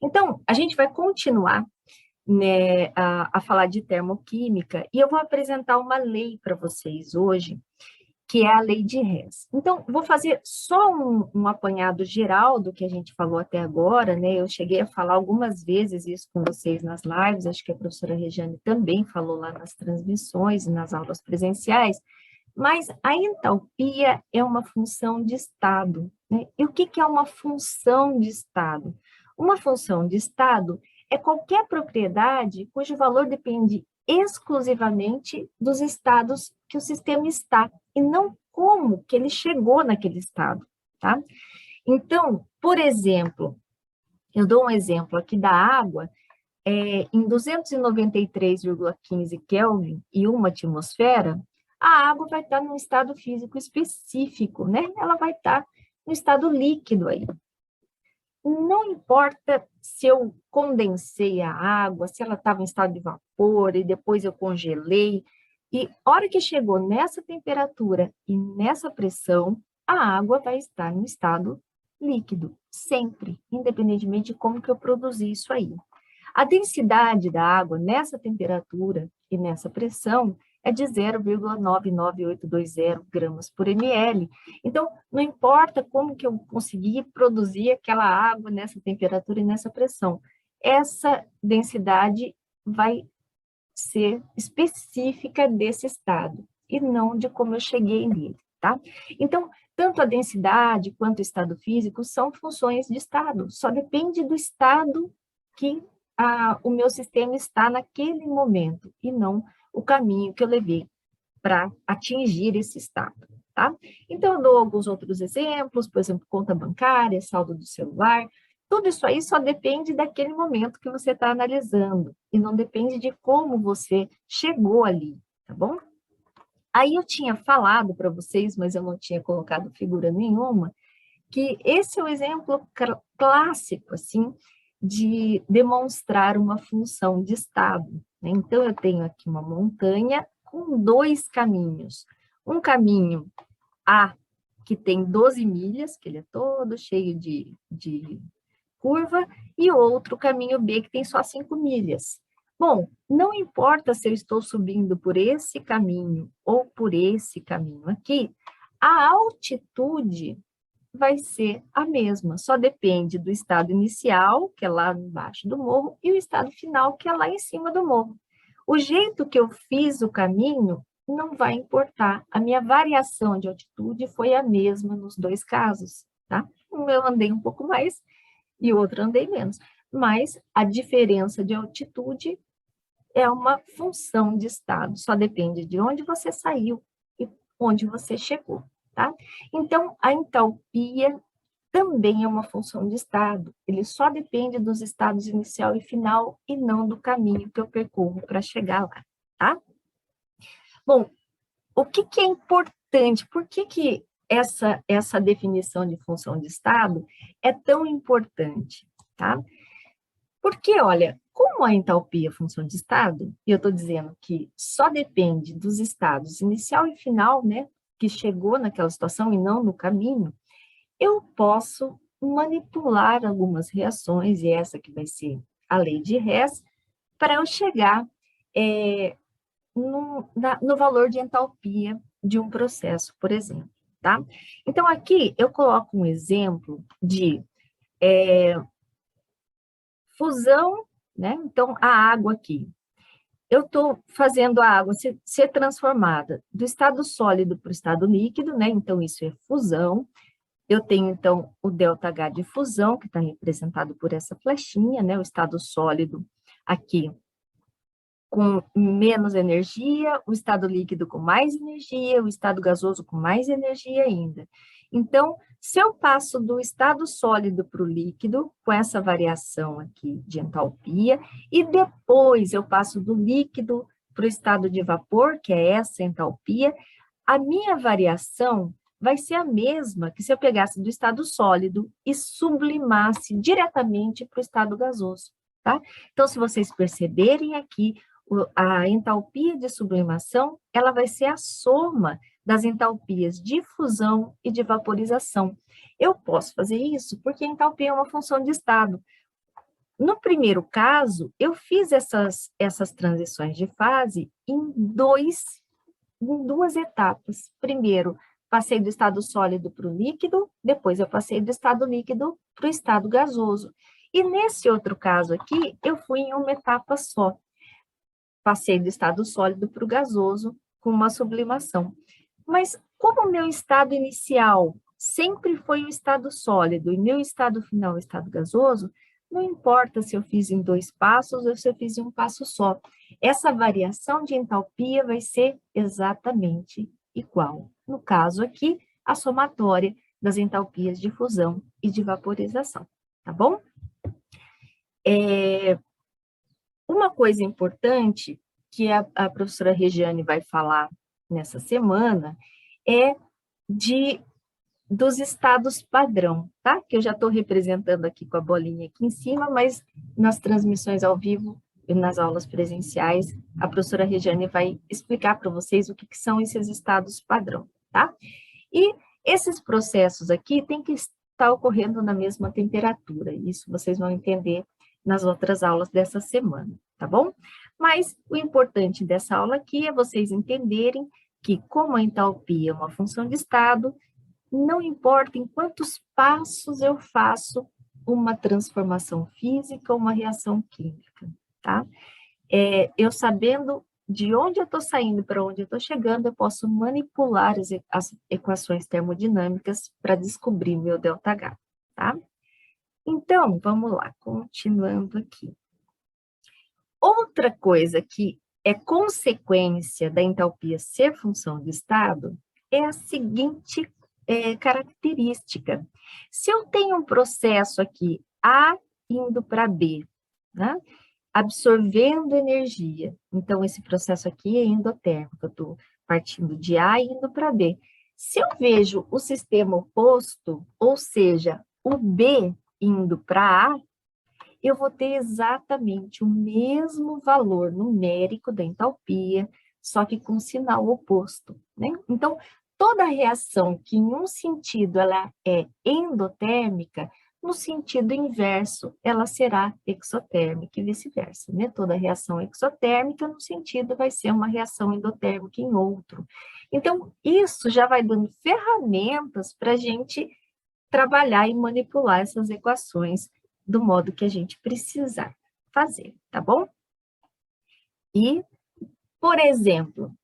Então, a gente vai continuar, né, a falar de termoquímica e eu vou apresentar uma lei para vocês hoje, que é a lei de Hess. Então, vou fazer só um apanhado geral do que a gente falou até agora, né? Eu cheguei a falar algumas vezes isso com vocês nas lives, acho que a professora Regiane também falou lá nas transmissões e nas aulas presenciais, mas a entalpia é uma função de estado, né? E o que que é uma função de estado? Uma função de estado é qualquer propriedade cujo valor depende exclusivamente dos estados que o sistema está, e não como que ele chegou naquele estado, tá? Então, por exemplo, eu dou um exemplo aqui da água, em 293,15 Kelvin e uma atmosfera, a água vai estar num estado físico específico, né? Ela vai estar no estado líquido aí. Não importa se eu condensei a água, se ela estava em estado de vapor e depois eu congelei, e hora que chegou nessa temperatura e nessa pressão, a água vai estar no estado líquido, sempre, independentemente de como que eu produzi isso aí. A densidade da água nessa temperatura e nessa pressão é de 0,99820 gramas por ml. Então, não importa como que eu consegui produzir aquela água nessa temperatura e nessa pressão, essa densidade vai ser específica desse estado e não de como eu cheguei nele, tá? Então, tanto a densidade quanto o estado físico são funções de estado, só depende do estado que o meu sistema está naquele momento e não o caminho que eu levei para atingir esse estado, tá? Então, eu dou alguns outros exemplos, por exemplo, conta bancária, saldo do celular, tudo isso aí só depende daquele momento que você está analisando e não depende de como você chegou ali, tá bom? Aí eu tinha falado para vocês, mas eu não tinha colocado figura nenhuma, que esse é o exemplo clássico, assim, de demonstrar uma função de estado, né? Então, eu tenho aqui uma montanha com dois caminhos. Um caminho A, que tem 12 milhas, que ele é todo cheio de curva, e outro caminho B, que tem só 5 milhas. Bom, não importa se eu estou subindo por esse caminho ou por esse caminho aqui, a altitude vai ser a mesma, só depende do estado inicial, que é lá embaixo do morro, e o estado final, que é lá em cima do morro. O jeito que eu fiz o caminho não vai importar. A minha variação de altitude foi a mesma nos dois casos, tá? Um eu andei um pouco mais e o outro andei menos. Mas a diferença de altitude é uma função de estado, só depende de onde você saiu e onde você chegou, tá? Então, a entalpia também é uma função de estado, ele só depende dos estados inicial e final e não do caminho que eu percorro para chegar lá, tá? Bom, o que que é importante? Por que que essa definição de função de estado é tão importante, tá? Porque, olha, como a entalpia é função de estado, e eu estou dizendo que só depende dos estados inicial e final, né, que chegou naquela situação e não no caminho, eu posso manipular algumas reações, e essa que vai ser a lei de Hess, para eu chegar no valor de entalpia de um processo, por exemplo, tá? Então, aqui eu coloco um exemplo de fusão, né? Então, a água aqui. Eu estou fazendo a água ser transformada do estado sólido para o estado líquido, né? Então, isso é fusão. Eu tenho, então, o ΔH de fusão, que está representado por essa flechinha, né? O estado sólido aqui com menos energia, o estado líquido com mais energia, o estado gasoso com mais energia ainda. Então, se eu passo do estado sólido para o líquido, com essa variação aqui de entalpia, e depois eu passo do líquido para o estado de vapor, que é essa entalpia, a minha variação vai ser a mesma que se eu pegasse do estado sólido e sublimasse diretamente para o estado gasoso, tá? Então, se vocês perceberem aqui, a entalpia de sublimação, ela vai ser a soma das entalpias de fusão e de vaporização. Eu posso fazer isso porque a entalpia é uma função de estado. No primeiro caso, eu fiz essas transições de fase em duas etapas. Primeiro, passei do estado sólido para o líquido, depois eu passei do estado líquido para o estado gasoso. E nesse outro caso aqui, eu fui em uma etapa só. Passei do estado sólido para o gasoso com uma sublimação. Mas como o meu estado inicial sempre foi o estado sólido e meu estado final o estado gasoso, não importa se eu fiz em 2 passos ou se eu fiz em um passo só. Essa variação de entalpia vai ser exatamente igual. No caso aqui, a somatória das entalpias de fusão e de vaporização, tá bom? Uma coisa importante que a professora Regiane vai falar nessa semana é dos estados padrão, tá? Que eu já estou representando aqui com a bolinha aqui em cima, mas nas transmissões ao vivo e nas aulas presenciais, a professora Regiane vai explicar para vocês o que são esses estados padrão, tá? E esses processos aqui têm que estar ocorrendo na mesma temperatura, isso vocês vão entender nas outras aulas dessa semana, tá bom? Mas o importante dessa aula aqui é vocês entenderem que, como a entalpia é uma função de estado, não importa em quantos passos eu faço uma transformação física ou uma reação química, tá? Eu sabendo de onde eu estou saindo para onde eu estou chegando, eu posso manipular as equações termodinâmicas para descobrir meu ΔH, tá? Então, vamos lá, continuando aqui. Outra coisa que é consequência da entalpia ser função de estado é a seguinte característica. Se eu tenho um processo aqui, A indo para B, né? Absorvendo energia, então esse processo aqui é endotérmico, eu estou partindo de A e indo para B. Se eu vejo o sistema oposto, ou seja, o B indo para A, eu vou ter exatamente o mesmo valor numérico da entalpia, só que com sinal oposto, né? Então, toda reação que em um sentido ela é endotérmica, no sentido inverso, ela será exotérmica e vice-versa, né? Toda reação exotérmica, no sentido, vai ser uma reação endotérmica em outro. Então, isso já vai dando ferramentas para a gente trabalhar e manipular essas equações do modo que a gente precisar fazer, tá bom? E, por exemplo,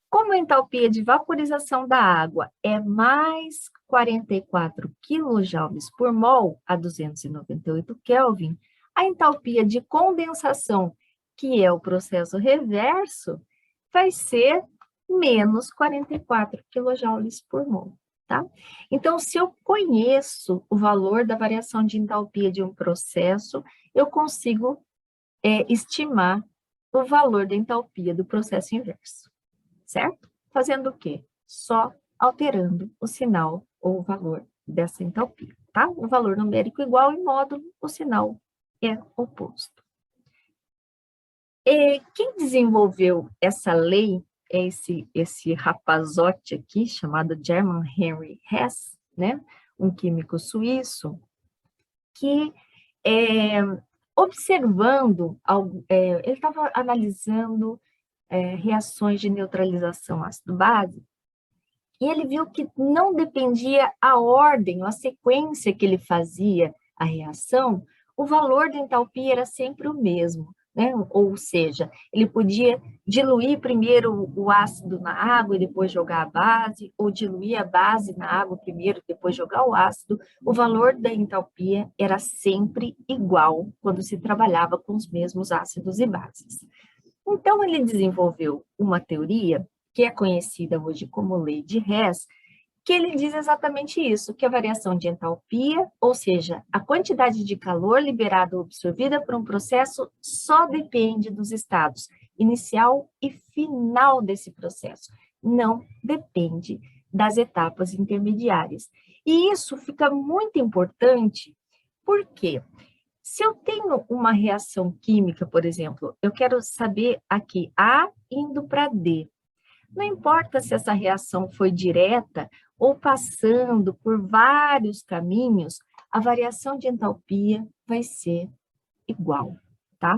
como a entalpia de vaporização da água é mais 44 kJ por mol a 298 Kelvin, a entalpia de condensação, que é o processo reverso, vai ser menos 44 kJ por mol. Tá? Então, se eu conheço o valor da variação de entalpia de um processo, eu consigo estimar o valor da entalpia do processo inverso, certo? Fazendo o quê? Só alterando o sinal ou o valor dessa entalpia, tá? O valor numérico igual em módulo, o sinal é oposto. Quem desenvolveu essa lei é esse rapazote aqui, chamado German Henry Hess, né? Um químico suíço, que observando, ele estava analisando reações de neutralização ácido-base, e ele viu que não dependia a ordem, a sequência que ele fazia a reação, o valor da entalpia era sempre o mesmo, né? Ou seja, ele podia diluir primeiro o ácido na água e depois jogar a base, ou diluir a base na água primeiro e depois jogar o ácido. O valor da entalpia era sempre igual quando se trabalhava com os mesmos ácidos e bases. Então, ele desenvolveu uma teoria que é conhecida hoje como lei de Hess, que ele diz exatamente isso, que a variação de entalpia, ou seja, a quantidade de calor liberada ou absorvida por um processo, só depende dos estados inicial e final desse processo, não depende das etapas intermediárias. E isso fica muito importante, porque se eu tenho uma reação química, por exemplo, eu quero saber aqui A indo para D. Não importa se essa reação foi direta ou passando por vários caminhos, a variação de entalpia vai ser igual, tá?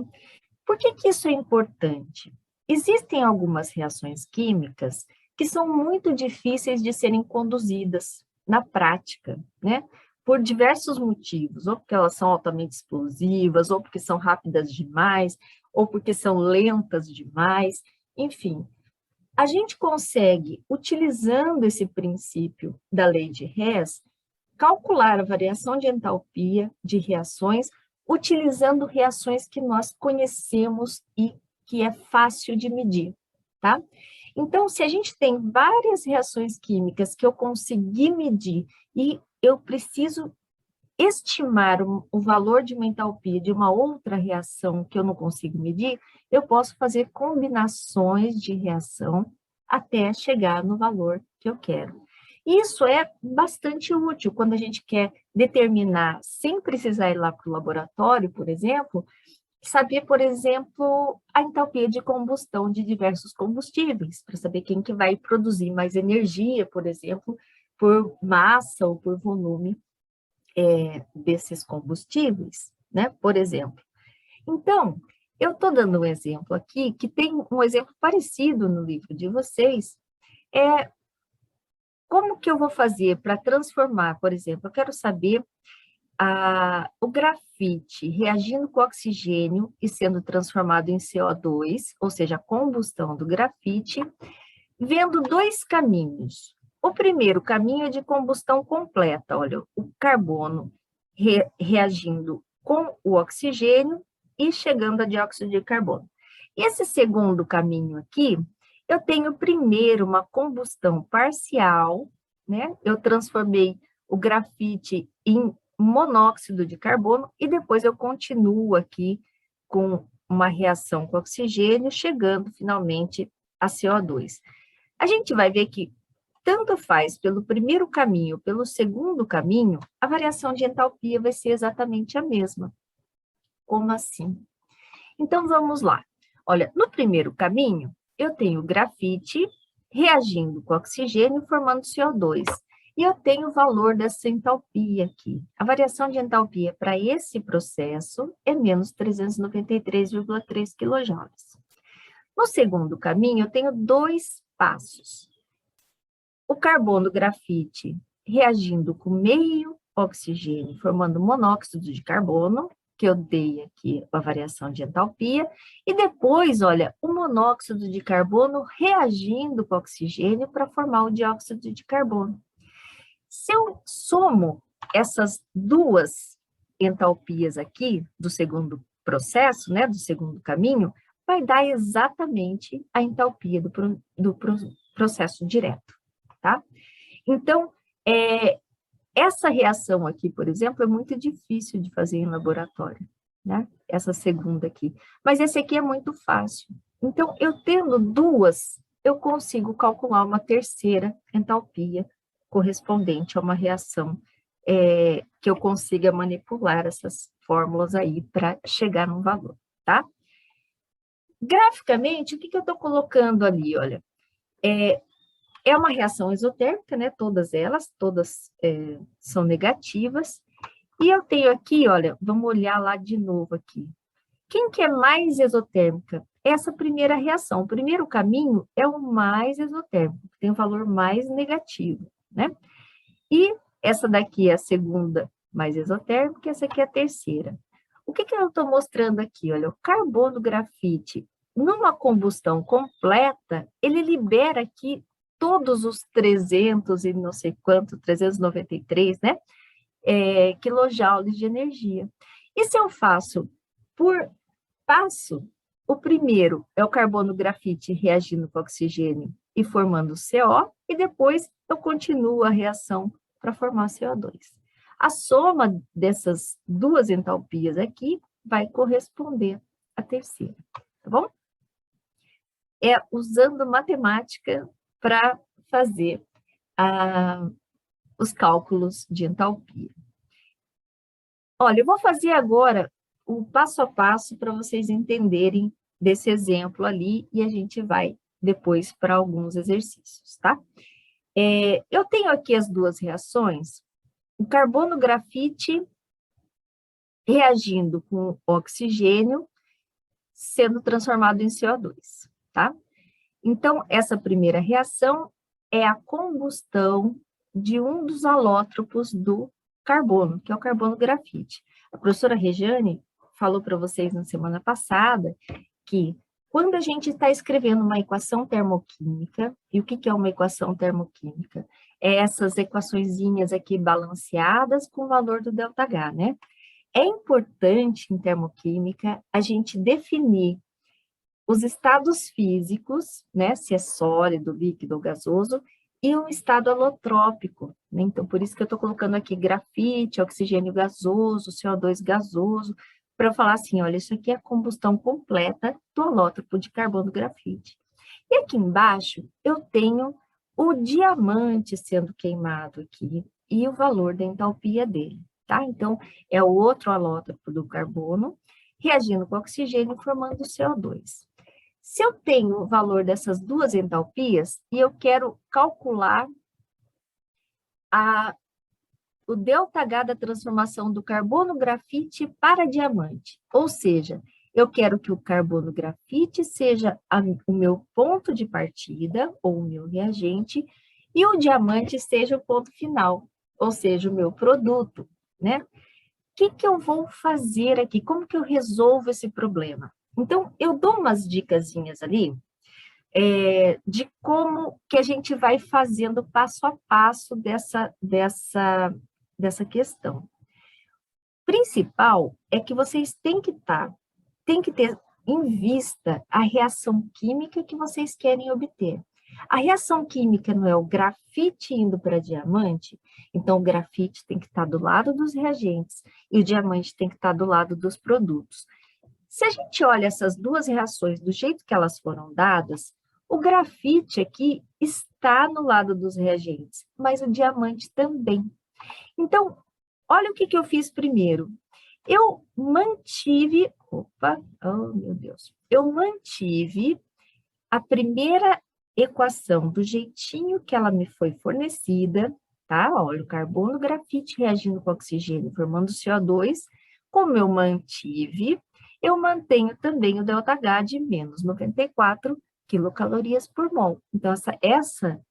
Por que que isso é importante? Existem algumas reações químicas que são muito difíceis de serem conduzidas na prática, né? Por diversos motivos, ou porque elas são altamente explosivas, ou porque são rápidas demais, ou porque são lentas demais, enfim. A gente consegue, utilizando esse princípio da lei de Hess, calcular a variação de entalpia de reações utilizando reações que nós conhecemos e que é fácil de medir, tá? Então, se a gente tem várias reações químicas que eu consegui medir e eu preciso estimar o valor de uma entalpia de uma outra reação que eu não consigo medir, eu posso fazer combinações de reação até chegar no valor que eu quero. Isso é bastante útil quando a gente quer determinar, sem precisar ir lá para o laboratório, por exemplo, saber, por exemplo, a entalpia de combustão de diversos combustíveis, para saber quem que vai produzir mais energia, por exemplo, por massa ou por volume desses combustíveis, né? Por exemplo. Então, eu estou dando um exemplo aqui, que tem um exemplo parecido no livro de vocês, como que eu vou fazer para transformar, por exemplo, eu quero saber o grafite reagindo com oxigênio e sendo transformado em CO2, ou seja, a combustão do grafite, vendo dois caminhos. O primeiro caminho é de combustão completa, olha, o carbono reagindo com o oxigênio e chegando a dióxido de carbono. Esse segundo caminho aqui, eu tenho primeiro uma combustão parcial, né? Eu transformei o grafite em monóxido de carbono e depois eu continuo aqui com uma reação com oxigênio, chegando finalmente a CO2. A gente vai ver que tanto faz pelo primeiro caminho, pelo segundo caminho, a variação de entalpia vai ser exatamente a mesma. Como assim? Então, vamos lá. Olha, no primeiro caminho, eu tenho grafite reagindo com oxigênio, formando CO2. E eu tenho o valor dessa entalpia aqui. A variação de entalpia para esse processo é menos 393,3 kJ. No segundo caminho, eu tenho dois passos. O carbono grafite reagindo com meio oxigênio, formando monóxido de carbono, que eu dei aqui a variação de entalpia, e depois, olha, o monóxido de carbono reagindo com oxigênio para formar o dióxido de carbono. Se eu somo essas duas entalpias aqui, do segundo processo, né, do segundo caminho, vai dar exatamente a entalpia do processo direto, tá? Então, essa reação aqui, por exemplo, é muito difícil de fazer em laboratório, né? Essa segunda aqui. Mas esse aqui é muito fácil. Então, eu tendo duas, eu consigo calcular uma terceira entalpia correspondente a uma reação que eu consiga manipular essas fórmulas aí para chegar num valor, tá? Graficamente, o que eu estou colocando ali, olha, é uma reação exotérmica, né? Todas elas, são negativas. E eu tenho aqui, olha, vamos olhar lá de novo aqui. Quem que é mais exotérmica? Essa primeira reação. O primeiro caminho é o mais exotérmico, tem um valor mais negativo, né? E essa daqui é a segunda mais exotérmica, e essa aqui é a terceira. O que eu estou mostrando aqui? Olha, o carbono grafite, numa combustão completa, ele libera aqui todos os 300 e não sei quanto, 393, né? Quilojoules de energia. E se eu faço por passo, o primeiro é o carbono grafite reagindo com oxigênio e formando CO, e depois eu continuo a reação para formar CO2. A soma dessas duas entalpias aqui vai corresponder à terceira, tá bom? É usando matemática para fazer os cálculos de entalpia. Olha, eu vou fazer agora o passo a passo para vocês entenderem desse exemplo ali e a gente vai depois para alguns exercícios, tá? Eu tenho aqui as duas reações. O carbono grafite reagindo com oxigênio, sendo transformado em CO2, tá? Então, essa primeira reação é a combustão de um dos alótropos do carbono, que é o carbono grafite. A professora Rejane falou para vocês na semana passada que quando a gente está escrevendo uma equação termoquímica, e o que é uma equação termoquímica? É essas equaçõezinhas aqui balanceadas com o valor do ΔH, né? É importante em termoquímica a gente definir os estados físicos, né, se é sólido, líquido ou gasoso, e um estado alotrópico, né? Então, por isso que eu estou colocando aqui grafite, oxigênio gasoso, CO2 gasoso, para eu falar assim, olha, isso aqui é a combustão completa do alótropo de carbono grafite. E aqui embaixo, eu tenho o diamante sendo queimado aqui, e o valor da entalpia dele, tá? Então, é o outro alótropo do carbono, reagindo com oxigênio, formando CO2. Se eu tenho o valor dessas duas entalpias e eu quero calcular o ΔH da transformação do carbono grafite para diamante, ou seja, eu quero que o carbono grafite seja o meu ponto de partida, ou o meu reagente, e o diamante seja o ponto final, ou seja, o meu produto, né? O que eu vou fazer aqui? Como que eu resolvo esse problema? Então, eu dou umas dicasinhas ali, de como que a gente vai fazendo passo a passo dessa questão. Principal é que vocês têm que ter em vista a reação química que vocês querem obter. A reação química não é o grafite indo para diamante, então o grafite tem que estar do lado dos reagentes e o diamante tem que estar do lado dos produtos. Se a gente olha essas duas reações do jeito que elas foram dadas, o grafite aqui está no lado dos reagentes, mas o diamante também. Então, olha o que eu fiz primeiro. Eu mantive, oh meu Deus, eu mantive a primeira equação do jeitinho que ela me foi fornecida, tá? Olha, o carbono grafite reagindo com oxigênio, formando CO2. Como eu mantive, eu mantenho também o ΔH de menos 94 quilocalorias por mol. Então, essa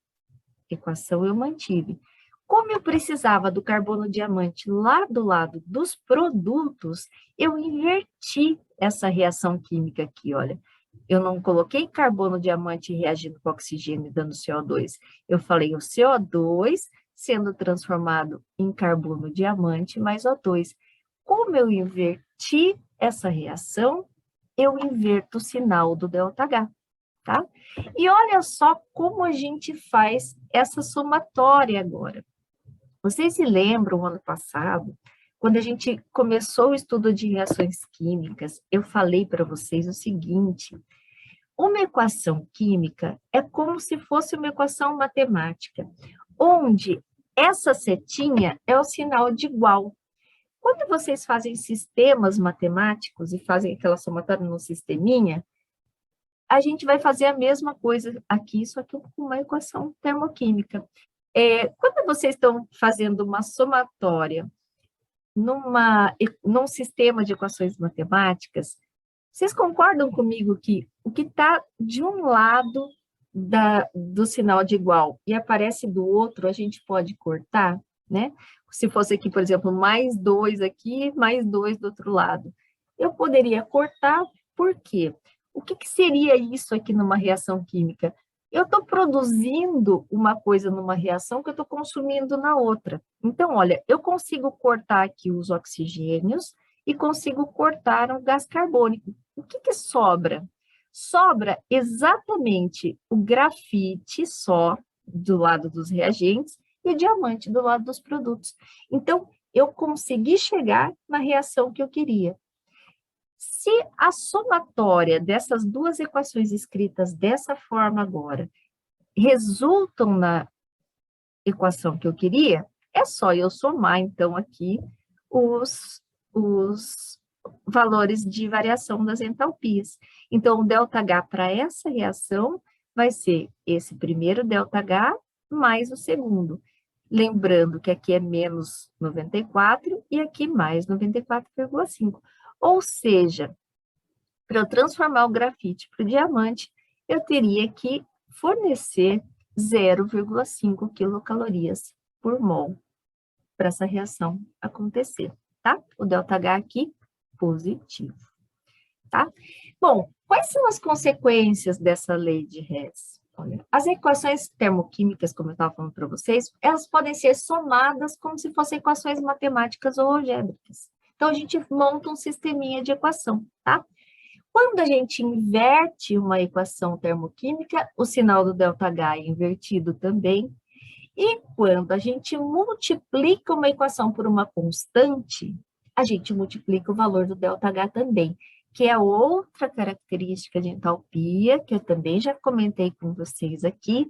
equação eu mantive. Como eu precisava do carbono diamante lá do lado dos produtos, eu inverti essa reação química aqui, olha. Eu não coloquei carbono diamante reagindo com oxigênio dando CO2. Eu falei o CO2 sendo transformado em carbono diamante mais O2. Como eu inverti essa reação, eu inverto o sinal do ΔH, tá? E olha só como a gente faz essa somatória agora. Vocês se lembram, ano passado, quando a gente começou o estudo de reações químicas, eu falei para vocês o seguinte: uma equação química é como se fosse uma equação matemática, onde essa setinha é o sinal de igual. Quando vocês fazem sistemas matemáticos e fazem aquela somatória no sisteminha, a gente vai fazer a mesma coisa aqui, só que com uma equação termoquímica. Quando vocês estão fazendo uma somatória num sistema de equações matemáticas, vocês concordam comigo que o que está de um lado do sinal de igual e aparece do outro, a gente pode cortar, né? Se fosse aqui, por exemplo, mais 2 aqui, mais 2 do outro lado. Eu poderia cortar, por quê? O que seria isso aqui numa reação química? Eu estou produzindo uma coisa numa reação que eu estou consumindo na outra. Então, olha, eu consigo cortar aqui os oxigênios e consigo cortar o gás carbônico. O que sobra? Sobra exatamente o grafite só do lado dos reagentes e o diamante do lado dos produtos. Então, eu consegui chegar na reação que eu queria. Se a somatória dessas duas equações escritas dessa forma agora resultam na equação que eu queria, é só eu somar, então, aqui os valores de variação das entalpias. Então, o ΔH para essa reação vai ser esse primeiro ΔH mais o segundo. Lembrando que aqui é menos 94 e aqui mais 94,5. Ou seja, para eu transformar o grafite para o diamante, eu teria que fornecer 0,5 quilocalorias por mol para essa reação acontecer, tá? O ΔH aqui, positivo, tá? Bom, quais são as consequências dessa lei de Hess? Olha, as equações termoquímicas, como eu estava falando para vocês, elas podem ser somadas como se fossem equações matemáticas ou algébricas. Então, a gente monta um sisteminha de equação, tá? Quando a gente inverte uma equação termoquímica, o sinal do ΔH é invertido também. E quando a gente multiplica uma equação por uma constante, a gente multiplica o valor do ΔH também, que é outra característica de entalpia, que eu também já comentei com vocês aqui,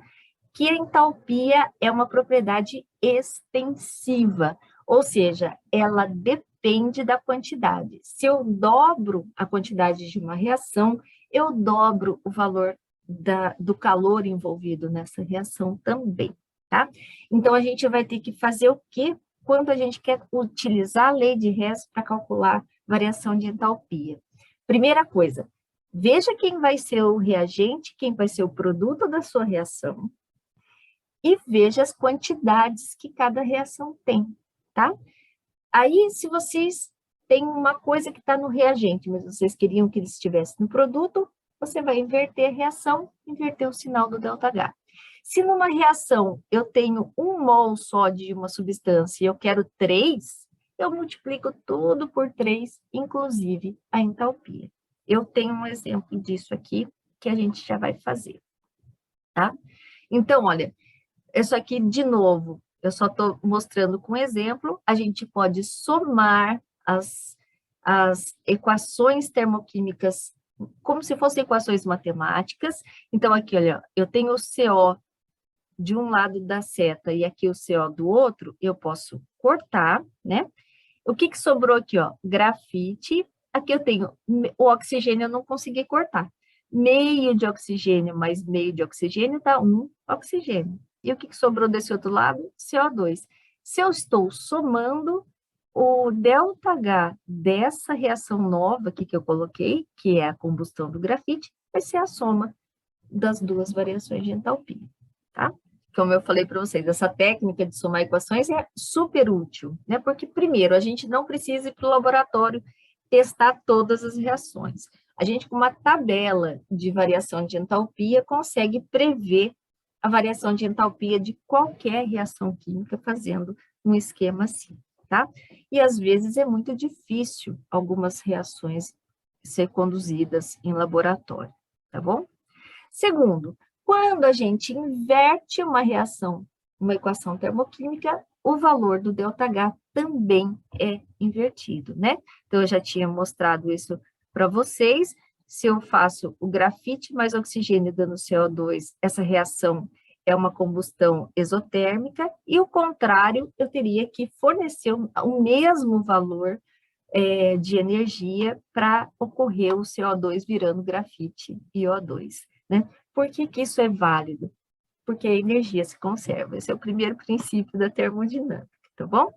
que a entalpia é uma propriedade extensiva, ou seja, ela depende da quantidade. Se eu dobro a quantidade de uma reação, eu dobro o valor do calor envolvido nessa reação também, tá? Então, a gente vai ter que fazer o quê? Quando a gente quer utilizar a lei de Hess para calcular variação de entalpia. Primeira coisa, veja quem vai ser o reagente, quem vai ser o produto da sua reação, e veja as quantidades que cada reação tem, tá? Aí, se vocês têm uma coisa que está no reagente, mas vocês queriam que ele estivesse no produto, você vai inverter a reação, inverter o sinal do ΔH. Se numa reação eu tenho 1 mol só de uma substância e eu quero 3, eu multiplico tudo por 3, inclusive a entalpia. Eu tenho um exemplo disso aqui que a gente já vai fazer, tá? Então, olha, isso aqui, de novo, eu só estou mostrando com exemplo, a gente pode somar as equações termoquímicas como se fossem equações matemáticas. Então, aqui, olha, eu tenho o CO de um lado da seta e aqui o CO do outro, eu posso cortar, né? O que que sobrou aqui, ó? Grafite. Aqui eu tenho o oxigênio, eu não consegui cortar. Meio de oxigênio mais meio de oxigênio dá 1 oxigênio. E o que que sobrou desse outro lado? CO2. Se eu estou somando, o ΔH dessa reação nova aqui que eu coloquei, que é a combustão do grafite, vai ser a soma das duas variações de entalpia, tá? Como eu falei para vocês, essa técnica de somar equações é super útil, né? Porque, primeiro, a gente não precisa ir para o laboratório testar todas as reações. A gente, com uma tabela de variação de entalpia, consegue prever a variação de entalpia de qualquer reação química fazendo um esquema assim, tá? E, às vezes, é muito difícil algumas reações ser conduzidas em laboratório, tá bom? Segundo, quando a gente inverte uma reação, uma equação termoquímica, o valor do ΔH também é invertido, né? Então, eu já tinha mostrado isso para vocês. Se eu faço o grafite mais oxigênio dando CO2, essa reação é uma combustão exotérmica, e o contrário, eu teria que fornecer o mesmo valor de energia para ocorrer o CO2 virando grafite e O2, né? Por que que isso é válido? Porque a energia se conserva. Esse é o primeiro princípio da termodinâmica, tá bom?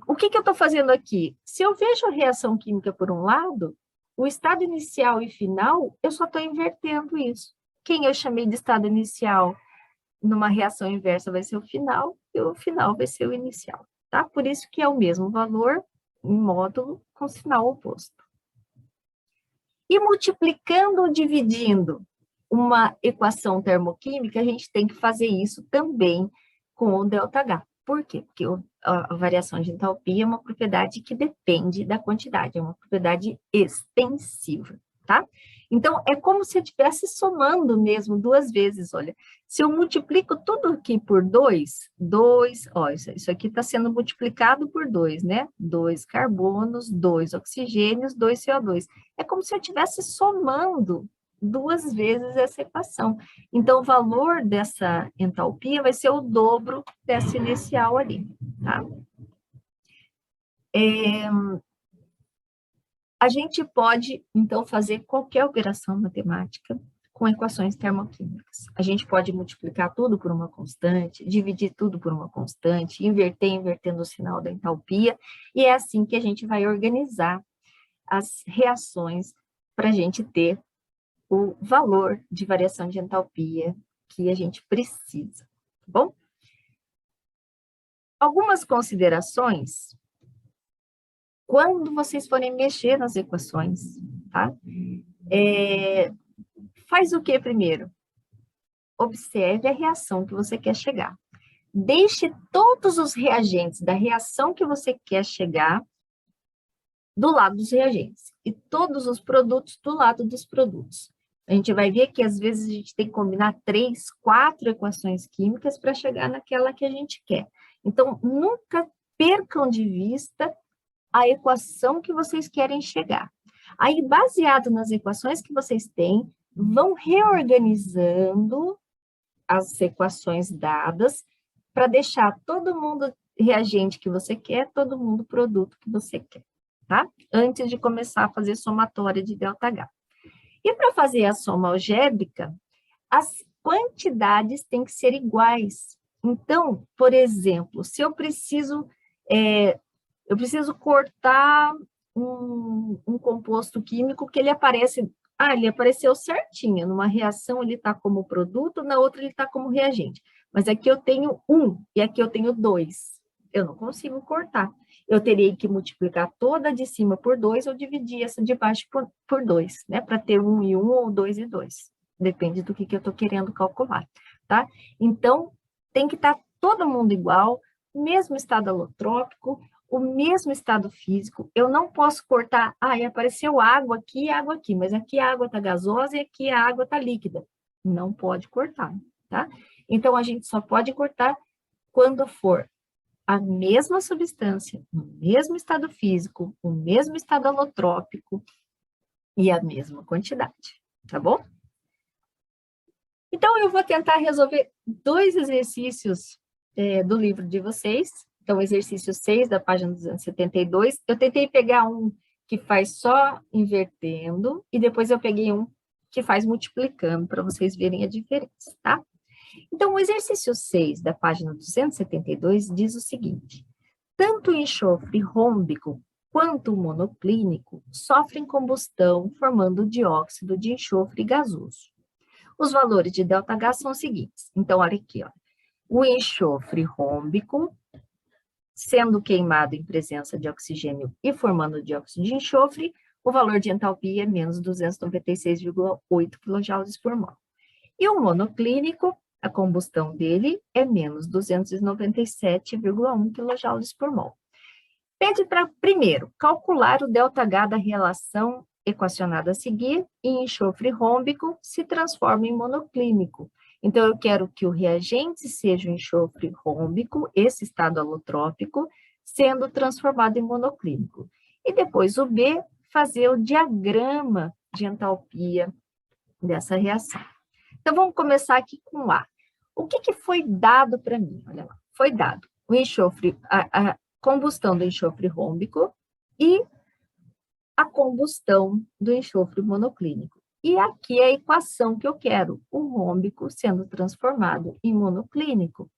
O que que eu estou fazendo aqui? Se eu vejo a reação química por um lado, o estado inicial e final, eu só estou invertendo isso. Quem eu chamei de estado inicial numa reação inversa vai ser o final, e o final vai ser o inicial, tá? Por isso que é o mesmo valor em módulo com sinal oposto. E multiplicando ou dividindo uma equação termoquímica, a gente tem que fazer isso também com o ΔH. Por quê? Porque a variação de entalpia é uma propriedade que depende da quantidade, é uma propriedade extensiva, tá? Então, é como se eu estivesse somando mesmo duas vezes, olha. Se eu multiplico tudo aqui por 2, ó, isso aqui está sendo multiplicado por 2, né? 2 carbonos, 2 oxigênios, 2 CO2. É como se eu estivesse somando duas vezes essa equação. Então, o valor dessa entalpia vai ser o dobro dessa inicial ali, tá? A gente pode, então, fazer qualquer operação matemática com equações termoquímicas. A gente pode multiplicar tudo por uma constante, dividir tudo por uma constante, invertendo o sinal da entalpia, e é assim que a gente vai organizar as reações para a gente ter o valor de variação de entalpia que a gente precisa, tá bom? Algumas considerações quando vocês forem mexer nas equações, tá? Faz o que primeiro? Observe a reação que você quer chegar. Deixe todos os reagentes da reação que você quer chegar do lado dos reagentes e todos os produtos do lado dos produtos. A gente vai ver que às vezes a gente tem que combinar 3, 4 equações químicas para chegar naquela que a gente quer. Então, nunca percam de vista a equação que vocês querem chegar. Aí, baseado nas equações que vocês têm, vão reorganizando as equações dadas para deixar todo mundo reagente que você quer, todo mundo produto que você quer, tá? Antes de começar a fazer somatória de ΔH. E para fazer a soma algébrica, as quantidades têm que ser iguais. Então, por exemplo, se eu preciso cortar um composto químico que ele aparece, ele apareceu certinho, numa reação ele está como produto, na outra ele está como reagente. Mas aqui eu tenho 1 e aqui eu tenho 2. Eu não consigo cortar. Eu teria que multiplicar toda de cima por 2 ou dividir essa de baixo por 2, né? Para ter 1 e 1 ou 2 e 2. Depende do que eu estou querendo calcular, tá? Então, tem que estar todo mundo igual, mesmo estado alotrópico, o mesmo estado físico. Eu não posso cortar, apareceu água aqui, mas aqui a água está gasosa e aqui a água está líquida. Não pode cortar, tá? Então, a gente só pode cortar quando for a mesma substância, o mesmo estado físico, o mesmo estado alotrópico e a mesma quantidade, tá bom? Então, eu vou tentar resolver 2 exercícios do livro de vocês. Então, exercício 6, da página 272. Eu tentei pegar um que faz só invertendo, e depois eu peguei um que faz multiplicando, para vocês verem a diferença, tá? Então, o exercício 6, da página 272, diz o seguinte: tanto o enxofre rômbico quanto o monoclínico sofrem combustão, formando dióxido de enxofre gasoso. Os valores de ΔH são os seguintes. Então, olha aqui, ó. O enxofre rômbico, sendo queimado em presença de oxigênio e formando dióxido de enxofre, o valor de entalpia é menos 296,8 kJ por mol. E o monoclínico, a combustão dele é menos 297,1 kJ por mol. Pede para, primeiro, calcular o ΔH da relação equacionada a seguir, e enxofre rômbico se transforma em monoclínico. Então, eu quero que o reagente seja o enxofre rômbico, esse estado alotrópico, sendo transformado em monoclínico. E depois o B, fazer o diagrama de entalpia dessa reação. Então, vamos começar aqui com o A. O que foi dado para mim? Olha lá, foi dado o enxofre, a combustão do enxofre rômbico e a combustão do enxofre monoclínico. E aqui é a equação que eu quero, o rômbico sendo transformado em monoclínico.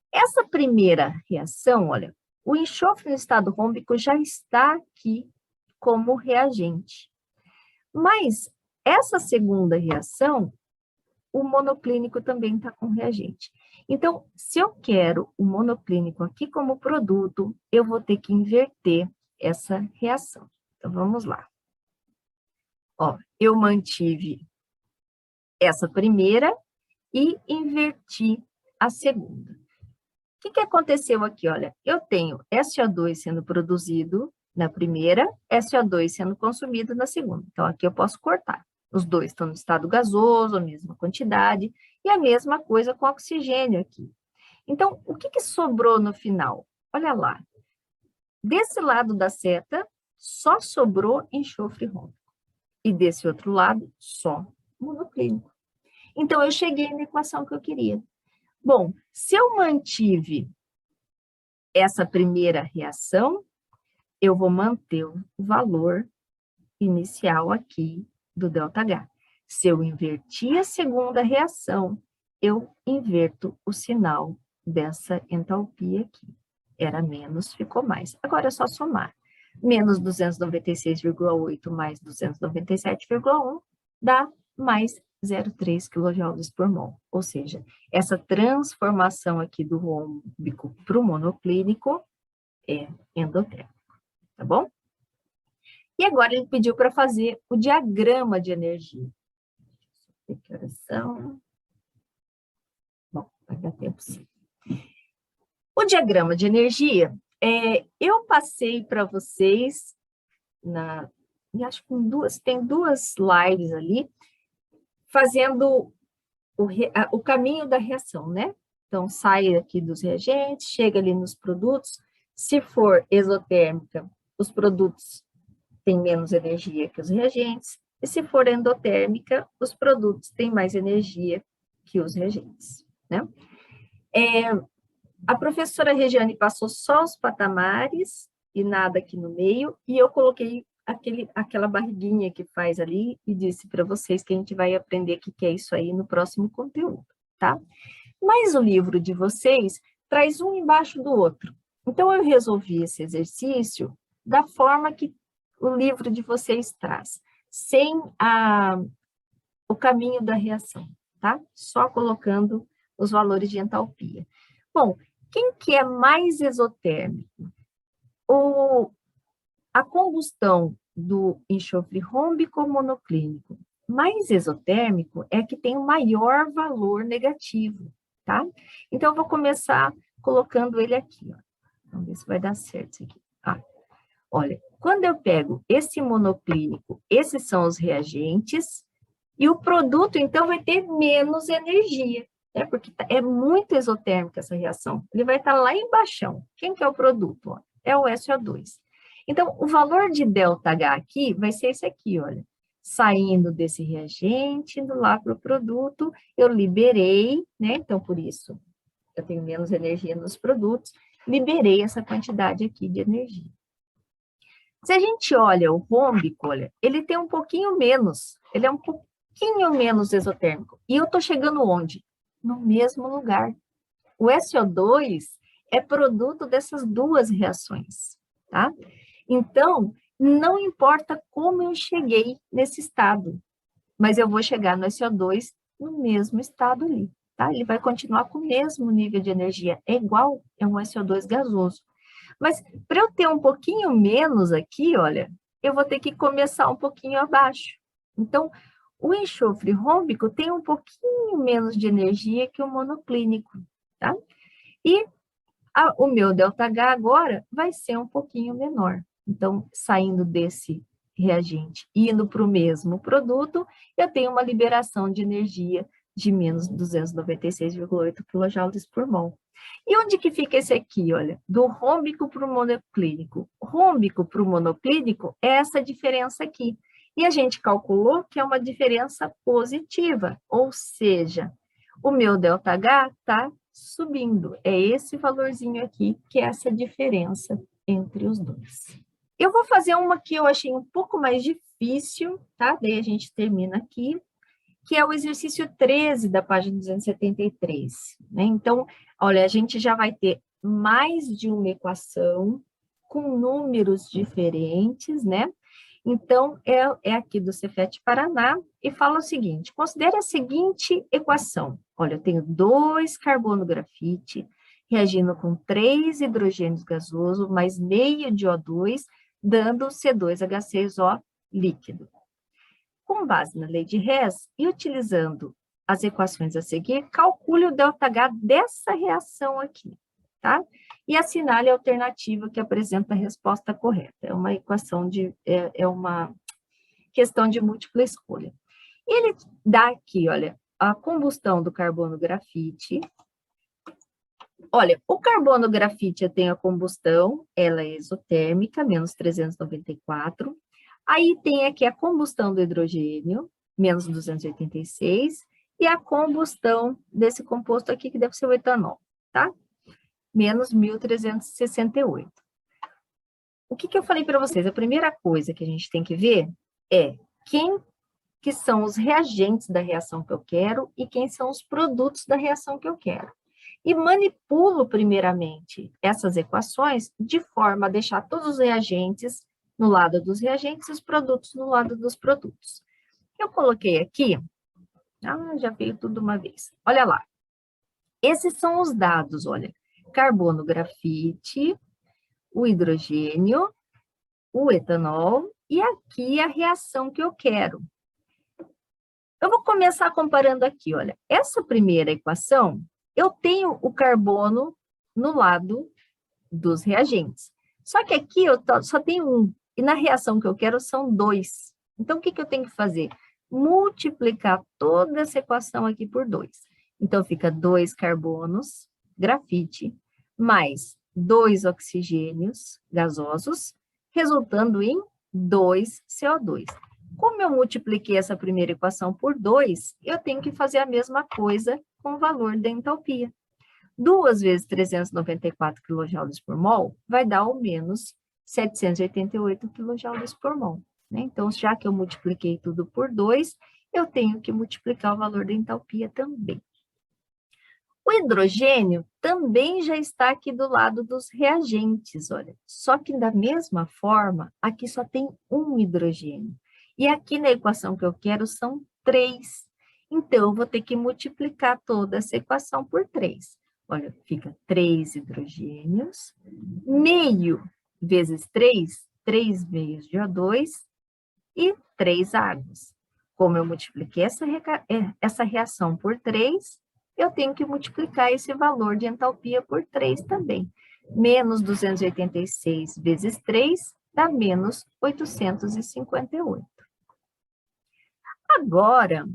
Essa primeira reação, olha, o enxofre no estado rômbico já está aqui como reagente. Mas essa segunda reação, o monoclínico também está com reagente. Então, se eu quero o monoclínico aqui como produto, eu vou ter que inverter essa reação. Então, vamos lá. Ó, eu mantive essa primeira e inverti a segunda. O que aconteceu aqui? Olha, eu tenho SO2 sendo produzido na primeira, SO2 sendo consumido na segunda. Então, aqui eu posso cortar. Os dois estão no estado gasoso, a mesma quantidade, e a mesma coisa com oxigênio aqui. Então, o que sobrou no final? Olha lá. Desse lado da seta, só sobrou enxofre rômbico. E desse outro lado, só monoclínico. Então, eu cheguei na equação que eu queria. Bom, se eu mantive essa primeira reação, eu vou manter o valor inicial aqui do ΔH. Se eu invertir a segunda reação, eu inverto o sinal dessa entalpia aqui. Era menos, ficou mais. Agora é só somar. Menos 296,8 mais 297,1 dá mais 0,3 kJ por mol. Ou seja, essa transformação aqui do rômbico para o monoclínico é endotérmico, tá bom? E agora ele pediu para fazer o diagrama de energia. Declaração. Bom, vai dar tempo sim. O diagrama de energia, eu passei para vocês, acho que tem duas lives ali, fazendo o caminho da reação, né? Então, sai aqui dos reagentes, chega ali nos produtos. Se for exotérmica, os produtos têm menos energia que os reagentes. E se for endotérmica, os produtos têm mais energia que os reagentes, né? A professora Regiane passou só os patamares e nada aqui no meio, e eu coloquei aquela barriguinha que faz ali e disse para vocês que a gente vai aprender o que é isso aí no próximo conteúdo, tá? Mas o livro de vocês traz um embaixo do outro. Então, eu resolvi esse exercício da forma que o livro de vocês traz, sem o caminho da reação, tá? Só colocando os valores de entalpia. Bom, quem que é mais exotérmico? A combustão do enxofre rômbico ou monoclínico mais exotérmico é que tem o maior valor negativo, tá? Então, eu vou começar colocando ele aqui, ó. Vamos ver se vai dar certo isso aqui. Olha, quando eu pego esse monoclínico, esses são os reagentes, e o produto, então, vai ter menos energia, né? Porque é muito exotérmica essa reação. Ele vai estar lá embaixo. Quem que é o produto? Ó? É o SO2. Então, o valor de ΔH aqui vai ser esse aqui, olha. Saindo desse reagente, indo lá para o produto, eu liberei, né? Então, por isso, eu tenho menos energia nos produtos, liberei essa quantidade aqui de energia. Se a gente olha o rômbico, olha, ele tem um pouquinho menos, ele é um pouquinho menos exotérmico. E eu estou chegando onde? No mesmo lugar. O SO2 é produto dessas duas reações, tá? Então, não importa como eu cheguei nesse estado, mas eu vou chegar no SO2 no mesmo estado ali, tá? Ele vai continuar com o mesmo nível de energia, é igual, é um SO2 gasoso. Mas para eu ter um pouquinho menos aqui, olha, eu vou ter que começar um pouquinho abaixo. Então, o enxofre rômbico tem um pouquinho menos de energia que o monoclínico, tá? E o meu ΔH agora vai ser um pouquinho menor. Então, saindo desse reagente e indo para o mesmo produto, eu tenho uma liberação de energia de menos 296,8 kJ por mol. E onde que fica esse aqui, olha? Do rômbico para o monoclínico. Rômbico para o monoclínico é essa diferença aqui. E a gente calculou que é uma diferença positiva, ou seja, o meu ΔH está subindo. É esse valorzinho aqui, que é essa diferença entre os dois. Eu vou fazer uma que eu achei um pouco mais difícil, tá? Daí a gente termina aqui, que é o exercício 13 da página 273, né? Então, olha, a gente já vai ter mais de uma equação com números diferentes, né? Então, é aqui do Cefet Paraná e fala o seguinte, considere a seguinte equação. Olha, eu tenho 2 carbono grafite reagindo com 3 hidrogênios gasosos mais meio de O2, dando C2H6O líquido. Com base na lei de Hess e utilizando as equações a seguir, calcule o ΔH dessa reação aqui, tá? E assinale a alternativa que apresenta a resposta correta. É uma equação é uma questão de múltipla escolha. E ele dá aqui, olha, a combustão do carbono grafite. Olha, o carbono grafite tem a combustão, ela é exotérmica, menos 394. Aí tem aqui a combustão do hidrogênio, menos 286, e a combustão desse composto aqui, que deve ser o etanol, tá? Menos 1.368. O que eu falei para vocês? A primeira coisa que a gente tem que ver é quem que são os reagentes da reação que eu quero e quem são os produtos da reação que eu quero. E manipulo, primeiramente, essas equações de forma a deixar todos os reagentes no lado dos reagentes e os produtos no lado dos produtos. Eu coloquei aqui, já veio tudo uma vez. Olha lá. Esses são os dados, olha. Carbono, grafite, o hidrogênio, o etanol e aqui a reação que eu quero. Eu vou começar comparando aqui, olha. Essa primeira equação, eu tenho o carbono no lado dos reagentes. Só que aqui eu só tenho um, e na reação que eu quero são 2. Então, o que eu tenho que fazer? Multiplicar toda essa equação aqui por 2. Então, fica 2 carbonos, grafite, mais 2 oxigênios gasosos, resultando em 2 CO2. Como eu multipliquei essa primeira equação por 2, eu tenho que fazer a mesma coisa com o valor da entalpia. 2 vezes 394 kJ por mol vai dar ao menos 788 kJ por mol. Né? Então, já que eu multipliquei tudo por 2, eu tenho que multiplicar o valor da entalpia também. O hidrogênio também já está aqui do lado dos reagentes, olha. Só que da mesma forma, aqui só tem um hidrogênio. E aqui na equação que eu quero são 3. Então, eu vou ter que multiplicar toda essa equação por 3. Olha, fica 3 hidrogênios, meio vezes 3, 3 meios de O2 e 3 águas. Como eu multipliquei essa reação por 3, eu tenho que multiplicar esse valor de entalpia por 3 também. Menos 286 vezes 3 dá menos 858. Agora,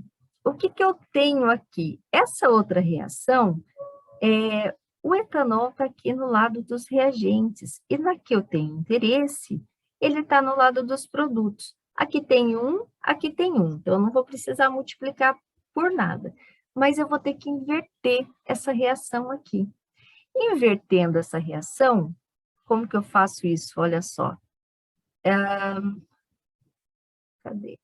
o que eu tenho aqui? Essa outra reação, o etanol está aqui no lado dos reagentes. E na que eu tenho interesse, ele está no lado dos produtos. Aqui tem um, aqui tem um. Então, eu não vou precisar multiplicar por nada. Mas eu vou ter que inverter essa reação aqui. Invertendo essa reação, como que eu faço isso? Olha só. Cadê?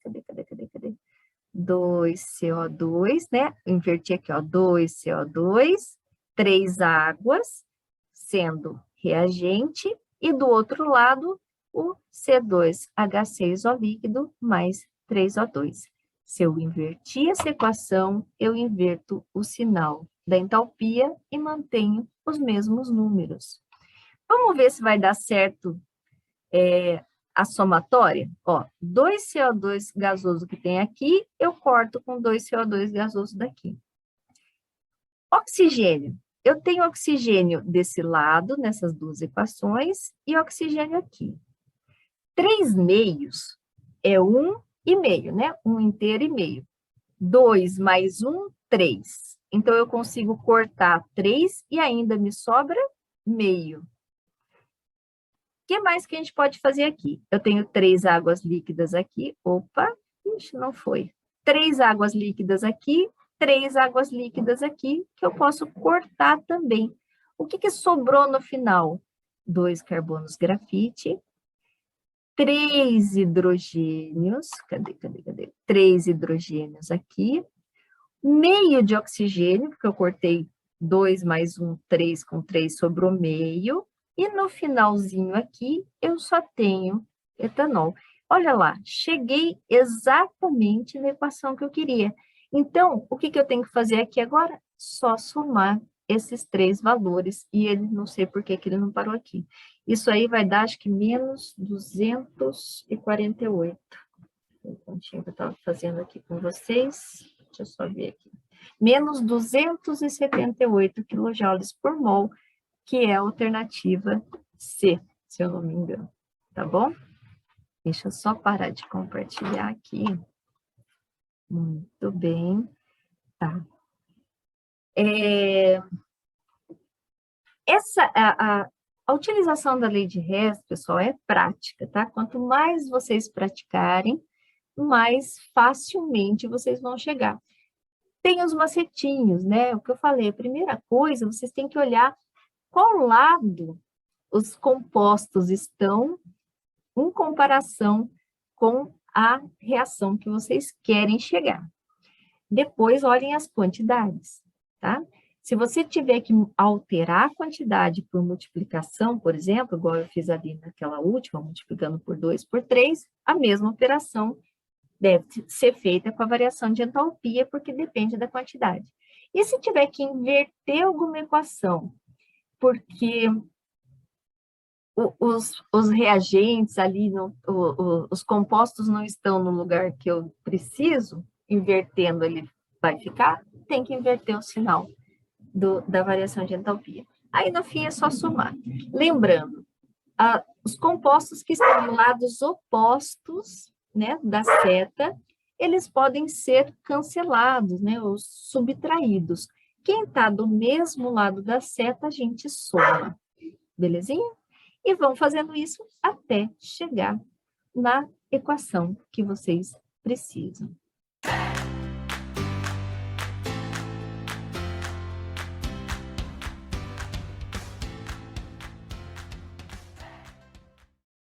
2CO2, né? Inverti aqui, ó, 2CO2, 3 águas, sendo reagente, e do outro lado, o C2H6O líquido mais 3O2. Se eu invertir essa equação, eu inverto o sinal da entalpia e mantenho os mesmos números. Vamos ver se vai dar certo a somatória? Ó, 2 CO2 gasoso que tem aqui, eu corto com 2 CO2 gasoso daqui. Oxigênio. Eu tenho oxigênio desse lado, nessas duas equações, e oxigênio aqui. 3 meios é 1,5, né? 1 inteiro e meio. 2 mais 1, 3. Então, eu consigo cortar 3 e ainda me sobra meio. O que mais que a gente pode fazer aqui? Eu tenho 3 águas líquidas aqui. Opa, ixi, não foi. 3 águas líquidas aqui, 3 águas líquidas aqui, que eu posso cortar também. O que sobrou no final? 2 carbonos grafite, 3 hidrogênios, cadê? 3 hidrogênios aqui, meio de oxigênio, porque eu cortei 2 mais 1, 3, com 3 sobrou meio, e no finalzinho aqui eu só tenho etanol. Olha lá, cheguei exatamente na equação que eu queria. Então, o que eu tenho que fazer aqui agora? Só somar esses 3 valores, e ele, não sei por que ele não parou aqui. Isso aí vai dar, acho que, menos 248. O pontinho que eu estava fazendo aqui com vocês. Deixa eu só ver aqui. Menos 278 kJ por mol, que é a alternativa C, se eu não me engano. Tá bom? Deixa eu só parar de compartilhar aqui. Muito bem. Tá. A utilização da lei de Hess, pessoal, é prática, tá? Quanto mais vocês praticarem, mais facilmente vocês vão chegar. Tem os macetinhos, né? O que eu falei, a primeira coisa, vocês têm que olhar qual lado os compostos estão em comparação com a reação que vocês querem chegar. Depois, olhem as quantidades, tá? Se você tiver que alterar a quantidade por multiplicação, por exemplo, igual eu fiz ali naquela última, multiplicando por 2 por 3, a mesma operação deve ser feita com a variação de entalpia, porque depende da quantidade. E se tiver que inverter alguma equação, porque os reagentes ali, os compostos não estão no lugar que eu preciso, invertendo ele vai ficar, tem que inverter o sinal da variação de entalpia. Aí, no fim, é só somar. Lembrando, os compostos que estão em lados opostos, né, da seta, eles podem ser cancelados, né, ou subtraídos. Quem está do mesmo lado da seta, a gente soma, belezinha? E vão fazendo isso até chegar na equação que vocês precisam.